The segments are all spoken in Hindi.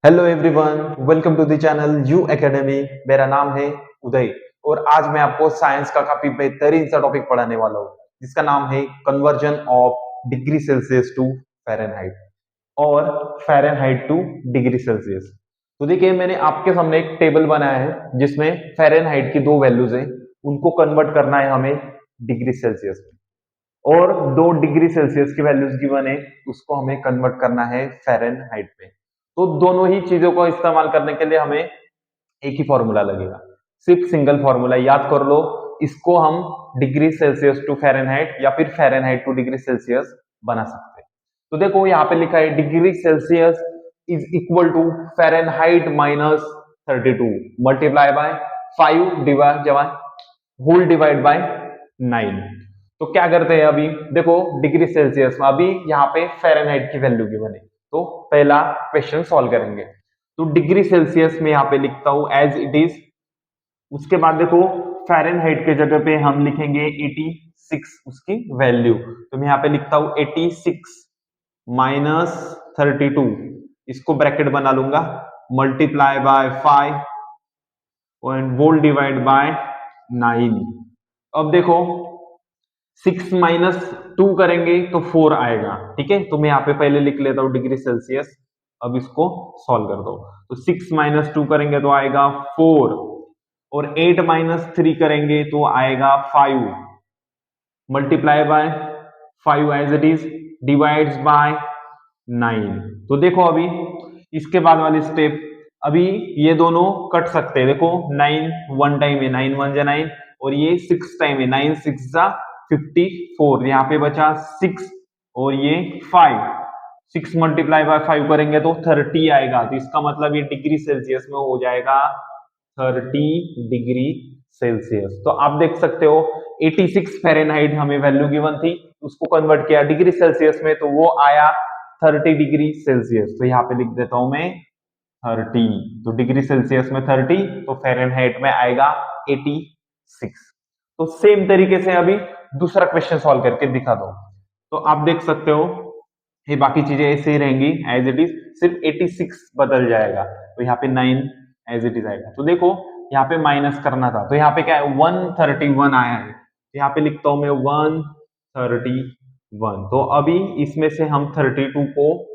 Hello everyone, welcome to the channel U Academy. मेरा नाम है उदय और आज मैं आपको साइंस का काफी बेहतरीन सा टॉपिक पढ़ाने वाला हूँ जिसका नाम है conversion of degree Celsius to Fahrenheit और फ़ारेनहाइट टू डिग्री सेल्सियस। तो देखिए, मैंने आपके सामने एक टेबल बनाया है जिसमें फ़ारेनहाइट की दो वैल्यूज हैं, उनको कन्वर्ट करना है हमें डिग्री सेल्सियस में, और दो डिग्री सेल्सियस की वैल्यूज गिवन है, उसको हमें कन्वर्ट करना है फ़ारेनहाइट में। तो दोनों ही चीजों को इस्तेमाल करने के लिए हमें एक ही फॉर्मूला लगेगा, सिर्फ सिंगल फॉर्मूला याद कर लो। इसको हम डिग्री सेल्सियस टू फ़ारेनहाइट या फिर फ़ारेनहाइट टू डिग्री सेल्सियस बना सकते हैं। तो देखो, यहाँ पे लिखा है degree Celsius is equal to Fahrenheit minus 32 multiply by 5 divide whole divide by 9। तो क्या करते हैं, अभी देखो डिग्री सेल्सियस में अभी यहाँ पे फ़ारेनहाइट की वैल्यू गिवन है, तो पहला क्वेश्चन सॉल्व करेंगे। तो डिग्री सेल्सियस में यहाँ पे लिखता हूं एज इट इज। उसके बाद देखो फ़ारेनहाइट के जगह पे हम लिखेंगे 86 उसकी वैल्यू। तो मैं यहाँ पे लिखता हूं 86 माइनस 32, इसको ब्रैकेट बना लूंगा, multiply by 5 and whole divide by 9। अब देखो 6 माइनस 2 करेंगे तो 4 आएगा, ठीक है। तो मैं यहाँ पे पहले लिख लेता हूँ डिग्री सेल्सियस, अब इसको सॉल्व कर दो। तो 6 माइनस 2 करेंगे तो आएगा 4, और 8 माइनस 3 करेंगे तो आएगा 5, multiply by 5 as it is, divides by 9। तो देखो अभी इसके बाद वाली स्टेप, अभी ये दोनों कट सकते हैं। देखो 9 वन टाइम है, 9 वन जा 9, और ये 6 टाइम है, 9 6 जा 54। यहाँ पे बचा 6 और ये 5, 6 मल्टीप्लाई बाय 5 करेंगे तो 30 आएगा। तो इसका मतलब ये डिग्री सेल्सियस में हो जाएगा 30 डिग्री सेल्सियस। तो आप देख सकते हो 86 फ़ारेनहाइट हमें वैल्यू गिवन थी, उसको कन्वर्ट किया डिग्री सेल्सियस में तो वो आया 30 डिग्री सेल्सियस। तो यहाँ पे लिख देता हूं मैं 30। तो डिग्री सेल्सियस में 30, तो फ़ारेनहाइट में आएगा 86। तो सेम तरीके से अभी दूसरा क्वेश्चन सॉल्व करके दिखा दो। तो आप देख सकते हो ये बाकी चीजें ऐसे ही रहेंगी एज इट इज, सिर्फ 86 बदल जाएगा। तो यहाँ पे 9 एज इट इज आएगा। तो देखो यहाँ पे माइनस करना था, तो यहाँ पे क्या है 131 आया है, तो यहाँ पे लिखता हूं मैं 131। तो अभी इसमें से हम 32 को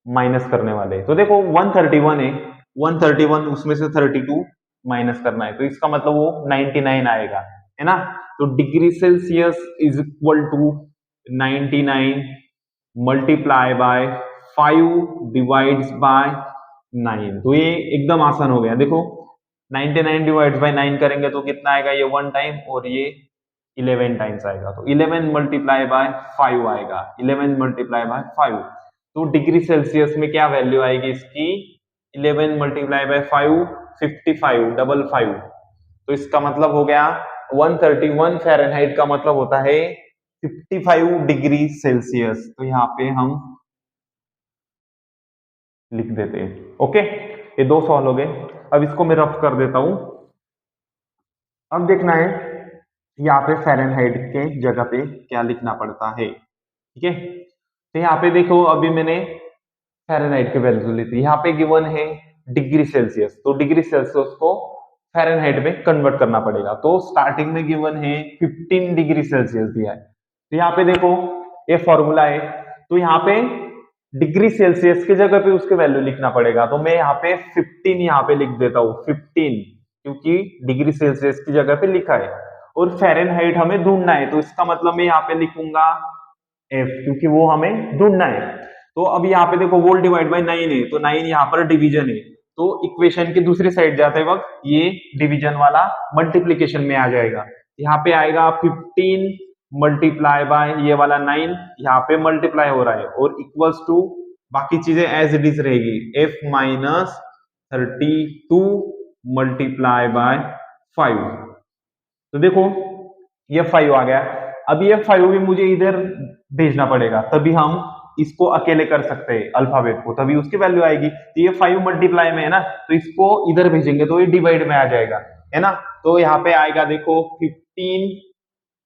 माइनस करने वाले हैं। तो देखो 131 है, 131 उसमें से 32 माइनस करना है, तो इसका मतलब वो 99 आएगा, है ना। तो degree Celsius is equal to 99 multiply by 5 divides by 9। तो ये एकदम आसान हो गया। देखो 99 डिवाइड्स बाय 9 करेंगे तो कितना आएगा, ये 1 टाइम और ये 11 टाइम्स आएगा। तो 11 मल्टीप्लाई बाय 5 आएगा, 11 मल्टीप्लाई बाय 5। तो डिग्री सेल्सियस में क्या वैल्यू आएगी इसकी, 11 मल्टीप्लाई बाय 5 55 डबल 5। तो इसका मतलब हो गया 131 फ़ारेनहाइट का मतलब होता है 55 डिग्री सेल्सियस। तो यहाँ पे हम लिख देते हैं। ओके, ये दो सॉल्व हो गए। अब इसको मैं रफ कर देता हूं। अब देखना है यहाँ पे फ़ारेनहाइट के जगह पे क्या लिखना पड़ता है, ठीक है। तो यहाँ पे देखो अभी मैंने फ़ारेनहाइट की वैल्यू ली थी, यहाँ पे गिवन है डिग्री सेल्सियस, तो डिग्री सेल्सियस को फ़ारेनहाइट में कन्वर्ट करना पड़ेगा। तो स्टार्टिंग में गिवन है 15 डिग्री सेल्सियस दिया है, तो यहाँ पे देखो ये फॉर्मूला है, तो यहाँ पे डिग्री सेल्सियस की जगह पे उसके वैल्यू लिखना पड़ेगा। तो मैं यहाँ पे 15 यहाँ पे लिख देता हूँ, 15, क्योंकि डिग्री सेल्सियस की जगह पे लिखा है, और फ़ारेनहाइट हमें ढूंढना है, तो इसका मतलब मैं यहाँ पे लिखूंगा F, क्योंकि वो हमें ढूंढना है। तो अब यहाँ पे देखो वोल डिवाइड बाय 9 है, तो 9 यहाँ पर डिवीजन है, तो इक्वेशन की दूसरी साइड जाते वक्त ये डिवीजन वाला मल्टीप्लीकेशन में आ जाएगा। यहाँ पे आएगा 15 मल्टीप्लाई बाय ये वाला 9, यहाँ पे मल्टीप्लाई हो रहा है, और इक्वल्स टू बाकी चीजें एज इट इज रहेगी, F माइनस 32 मल्टीप्लाई बाय 5। तो देखो ये 5 आ गया। अब ये 5 भी मुझे इधर भेजना पड़ेगा, तभी हम इसको अकेले कर सकते हैं अल्फाबेट को, तभी उसकी वैल्यू आएगी। तो ये 5 मल्टीप्लाई में है ना, तो इसको इधर भेजेंगे तो ये डिवाइड में आ जाएगा, है ना। तो यहाँ पे आएगा देखो 15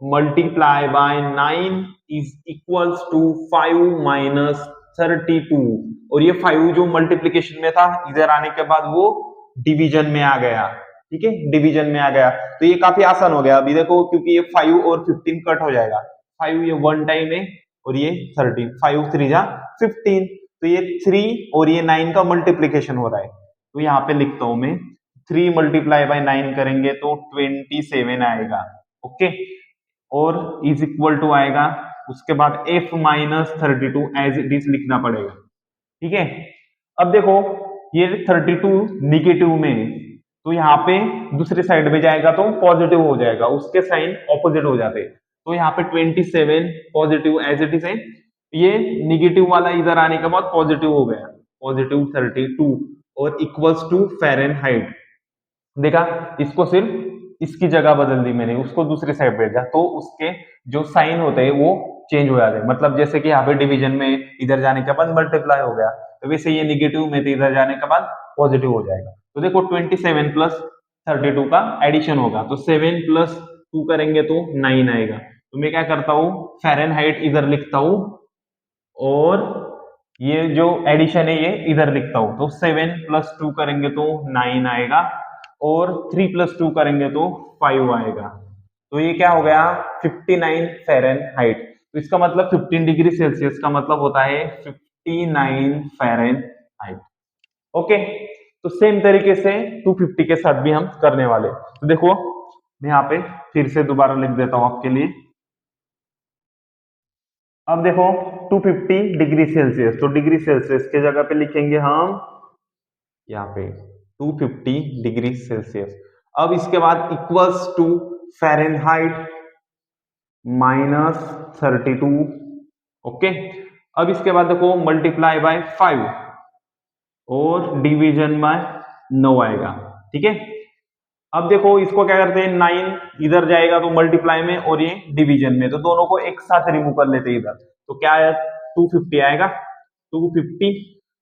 multiply by 9 is equals to 5 minus 32 और ये 5 जो मल्टीप्लिकेशन में था इधर आने के बाद वो डिवीजन में आ गया। ठीक है, डिवीजन में आ गया तो ये काफी आसान हो गया। अभी देखो क्योंकि ये 5 और 15 कट हो जाएगा, 5 ये वन टाइम है और ये 30, 5 3 जा 15, तो ये 3 और ये 9 का मल्टीप्लीकेशन हो रहा है, तो यहाँ पे लिखता हूं मैं 3 मल्टीप्लाई बाय 9 करेंगे तो 27 आएगा। ओके, और इज इक्वल टू आएगा, उसके बाद f minus 32 as it is लिखना पड़ेगा। ठीक है, अब देखो ये 32 निगेटिव में है, तो यहाँ पे दूसरी साइड में जाएगा तो पॉजिटिव हो जाएगा, उसके साइन ऑपोजिट हो जाते, तो यहाँ पे 27 पॉजिटिव एज इट इज है, ये निगेटिव वाला इधर आने के बाद पॉजिटिव हो गया, पॉजिटिव 32 और इक्वल्स टू फ़ारेनहाइट। देखा, इसको सिर्फ इसकी जगह बदल दी मैंने, उसको दूसरी साइड भेजा तो उसके जो साइन होते हैं वो चेंज हो जाते हैं। मतलब जैसे कि यहाँ पे डिवीजन में इधर जाने के बाद मल्टीप्लाई हो गया, तो वैसे ये निगेटिव में तो इधर जाने के बाद पॉजिटिव हो जाएगा। तो देखो 27 प्लस 32 का एडिशन होगा, तो 7 प्लस 2 करेंगे तो 9 आएगा। तो मैं क्या करता हूँ, फ़ारेनहाइट इधर लिखता हूँ और ये जो एडिशन है ये इधर लिखता हूँ, तो 7 प्लस 2 करेंगे तो 9 आएगा और 3 प्लस 2 करेंगे तो 5 आएगा। तो ये क्या हो गया, 59 फ़ारेनहाइट। तो इसका मतलब 15 डिग्री सेल्सियस का मतलब होता है 59 फ़ारेनहाइट। ओके, तो सेम तरीके से 250 के साथ भी हम करने वाले। तो देखो मैं यहाँ पे फिर से दोबारा लिख देता हूँ आपके लिए। अब देखो 250 डिग्री सेल्सियस, तो डिग्री सेल्सियस के जगह पे लिखेंगे हम यहाँ पे 250 डिग्री सेल्सियस। अब इसके बाद equals to Fahrenheit minus 32। Okay, अब इसके बाद देखो मल्टीप्लाई बाय 5 और डिवीजन बाय 9 आएगा। ठीक है, अब देखो इसको क्या करते हैं, 9 इधर जाएगा तो मल्टीप्लाई में और ये डिवीजन में, तो दोनों को एक साथ रिमूव कर लेते हैं इधर, तो क्या है 250 आएगा, 250।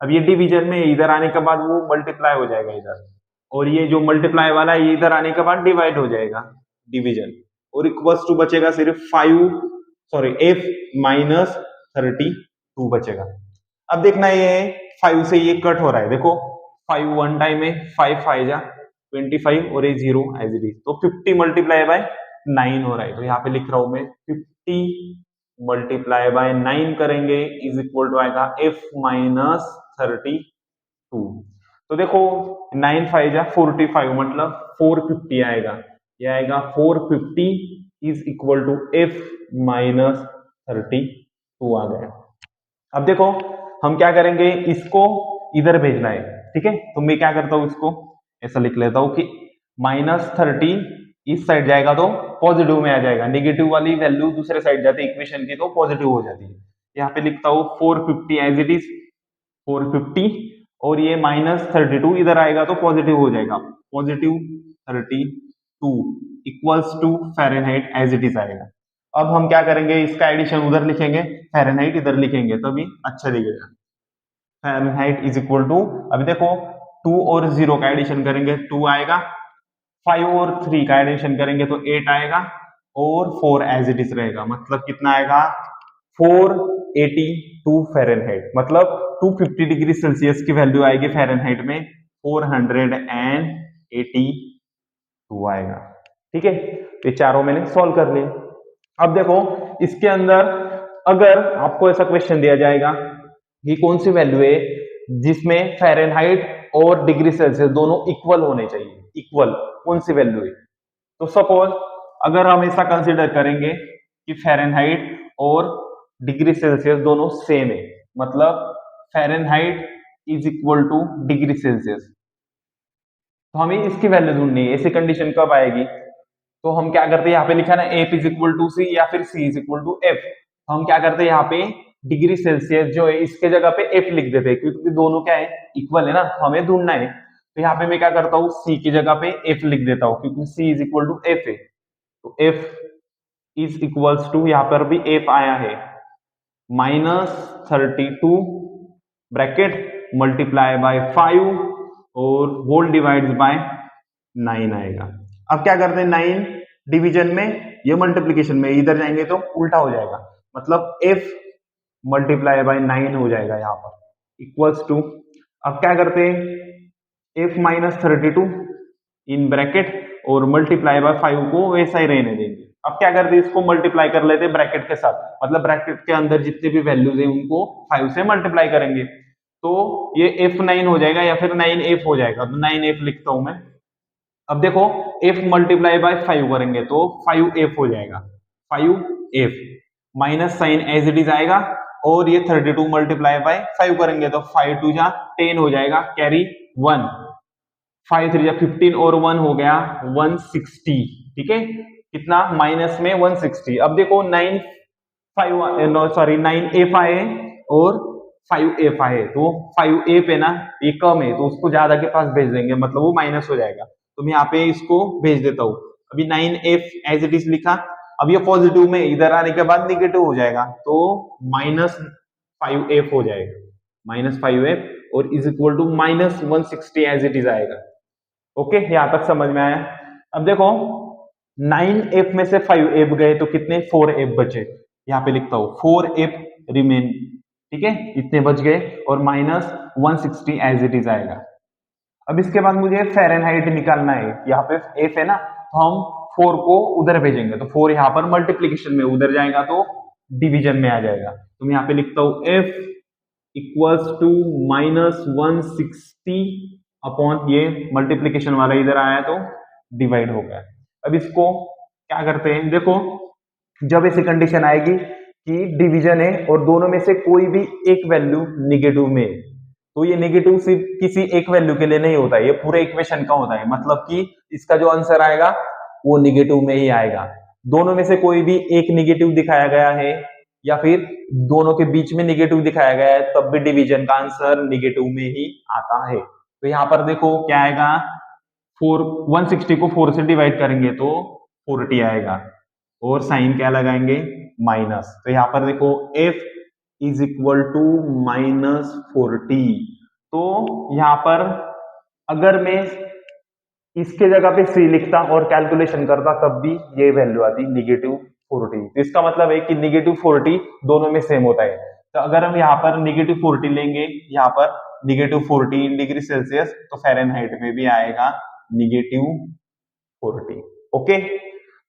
अब ये डिवीजन में इधर आने के बाद वो मल्टीप्लाई हो जाएगा इधर, और ये जो मल्टीप्लाई वाला है ये इधर आने के बाद डिवाइड हो जाएगा डिवीजन, और इक्वल्स टू बचेगा सिर्फ 5 सॉरी f माइनस 32 बचेगा। अब देखना ये 5 से ये कट हो रहा है, देखो 5 वन टाइम है, 5 5 जा 25 और ये 0 एज इट इज, तो 50 मल्टीप्लाई बाय 9 हो रहा है, तो यहाँ पे लिख रहा हूं मैं 50 मल्टीप्लाई बाय 9 करेंगे इज इक्वल टू आएगा f माइनस 32। तो देखो 9 5 जा 45 मतलब 450 आएगा, ये आएगा 450 is equal to f minus 32 आ गया। अब देखो हम क्या करेंगे, इसको इधर भेजना है। ठीक है, तो मैं क्या करता हूं, इसको ऐसा लिख लेता हूं कि माइनस 30 इस साइड जाएगा तो पॉजिटिव में आ जाएगा, नेगेटिव वाली वैल्यू दूसरे साइड जाती है इक्वेशन की तो पॉजिटिव हो जाती है। यहाँ पे लिखता हूं 450 एज इट इज 450, और ये माइनस 32 इधर आएगा तो पॉजिटिव हो जाएगा, positive 32 equals to Fahrenheit as it is आएगा। अब हम क्या करेंगे, इसका एडिशन उधर लिखेंगे, फ़ारेनहाइट इधर लिखेंगे तभी अच्छा दिखेगा। फ़ारेनहाइट इज इक्वल टू, अभी देखो 2 और 0 का एडिशन करेंगे 2 आएगा, 5 और 3 का एडिशन करेंगे तो 8 आएगा, और 4 एज इट इज रहेगा, मतलब कितना आएगा 482 फ़ारेनहाइट, मतलब 250 डिग्री सेल्सियस की वैल्यू आएगी फ़ारेनहाइट में 482 आएगा। ठीक है, ये चारों मैंने सॉल्व कर लिए। अब देखो इसके अंदर अगर आपको ऐसा क्वेश्चन दिया जाएगा कि कौन सी वैल्यू है जिसमें फ़ारेनहाइट और डिग्री सेल्सियस दोनों इक्वल होने चाहिए, इक्वल कौन सी वैल्यू है, तो सपोज अगर हम ऐसा कंसीडर करेंगे कि फ़ारेनहाइट और डिग्री सेल्सियस दोनों सेम है, मतलब Fahrenheit is equal to degree Celsius, तो हमें इसकी वैल्यू ढूंढनी है। ऐसी कंडीशन कब आएगी, तो हम क्या करते हैं, यहाँ पे लिखा ना f is equal to C या फिर c is equal to f, तो हम क्या करते हैं यहाँ पे डिग्री सेल्सियस जो है इसके जगह पे f लिख देते हैं, क्योंकि दोनों क्या है इक्वल है ना, तो हमें ढूंढना है। तो यहाँ पे मैं क्या करता हूँ, c की जगह पे f लिख देता हूँ, क्योंकि c is equal to f है, तो f इज इक्वल्स टू, यहाँ पर भी f आया है, -32 ब्रैकेट मल्टीप्लाई बाय 5 और होल डिवाइड्स बाय 9 आएगा। अब क्या करते हैं, 9 डिवीजन में, ये मल्टीप्लिकेशन में, इधर जाएंगे तो उल्टा हो जाएगा, मतलब f मल्टीप्लाई बाय 9 हो जाएगा यहाँ पर इक्वल्स टू, अब क्या करते हैं f माइनस 32 इन ब्रैकेट और मल्टीप्लाई बाय 5 को वैसा ही रहने देंगे। अब क्या करते हैं इसको मल्टीप्लाई कर लेते हैं ब्रैकेट के साथ, मतलब ब्रैकेट के अंदर जितने भी वैल्यूज हैं उनको 5 से मल्टीप्लाई करेंगे तो ये f9 हो जाएगा या फिर 9f हो जाएगा, तो 9f लिखता हूं मैं। अब देखो f मल्टीप्लाई बाय 5 करेंगे तो 5f हो जाएगा, 5f minus sign as it is आएगा और ये 32 मल्टीप्लाई बाय 5 करेंगे तो 5 2 जा 10 हो जाएगा, कैरी 1, 5 3 जा 15 और 1 हो गया 160, ठीक है कितना माइनस में 160। अब देखो 9f आए और 5f आए तो 5f है ना ये कम है तो उसको ज्यादा के पास भेज देंगे, मतलब वो माइनस हो जाएगा, तो मैं यहाँ पे इसको भेज देता हूँ। अभी 9f एज इट इज लिखा, अब ये पॉजिटिव में इधर आने के बाद निगेटिव हो जाएगा तो माइनस 5f हो जाएगा, माइनस 5f और is equal to minus 160 as it is आएगा। ओके यहां तक समझ में आया। अब देखो 9f में से 5f गए तो कितने 4f बचे, यहाँ पे लिखता हूं 4f रिमेन, ठीक है इतने बच गए और माइनस 160 एज इट इज आएगा। अब इसके बाद मुझे फ़ारेनहाइट निकालना है, यहाँ पे f है ना तो हम 4 को उधर भेजेंगे तो 4 यहाँ पर मल्टीप्लीकेशन में उधर जाएगा तो डिवीजन में आ जाएगा, तो मैं यहाँ पे लिखता हूँ f equals to minus 160 upon ये मल्टीप्लीकेशन वाला इधर आया तो डिवाइड हो गया। अब इसको क्या करते हैं, देखो जब ऐसी कंडीशन आएगी कि डिवीजन है और दोनों में से कोई भी एक वैल्यू निगेटिव में, तो ये निगेटिव सिर्फ किसी एक वैल्यू के लिए नहीं होता है, ये पूरे इक्वेशन का होता है, मतलब कि इसका जो आंसर आएगा वो निगेटिव में ही आएगा। दोनों में से कोई भी एक निगेटिव दिखाया गया है या फिर दोनों के बीच में निगेटिव दिखाया गया है तब भी डिवीजन का आंसर निगेटिव में ही आता है। तो यहाँ पर देखो क्या आएगा 160 को 4 से डिवाइड करेंगे तो 40 आएगा और साइन क्या लगाएंगे माइनस, तो यहाँ पर देखो f is equal to minus 40, तो यहाँ पर अगर मैं इसके जगह पे c लिखता और कैलकुलेशन करता तब भी ये वैल्यू आती निगेटिव 40, तो इसका मतलब है कि निगेटिव 40 दोनों में सेम होता है। तो अगर हम यहाँ पर निगेटिव 40 लेंगे, यहाँ पर निगेटिव 40 डिग्री सेल्सियस तो फ़ारेनहाइट में भी आएगा निगेटिव 40। ओके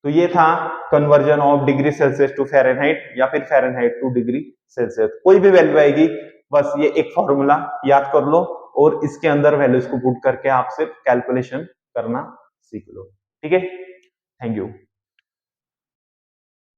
तो ये था conversion of degree Celsius to Fahrenheit या फिर फ़ारेनहाइट टू डिग्री सेल्सियस। कोई भी वैल्यू आएगी बस ये एक फॉर्मूला याद कर लो और इसके अंदर वैल्यूज को पुट करके आप सिर्फ कैलकुलेशन करना सीख लो, ठीक है। Thank you.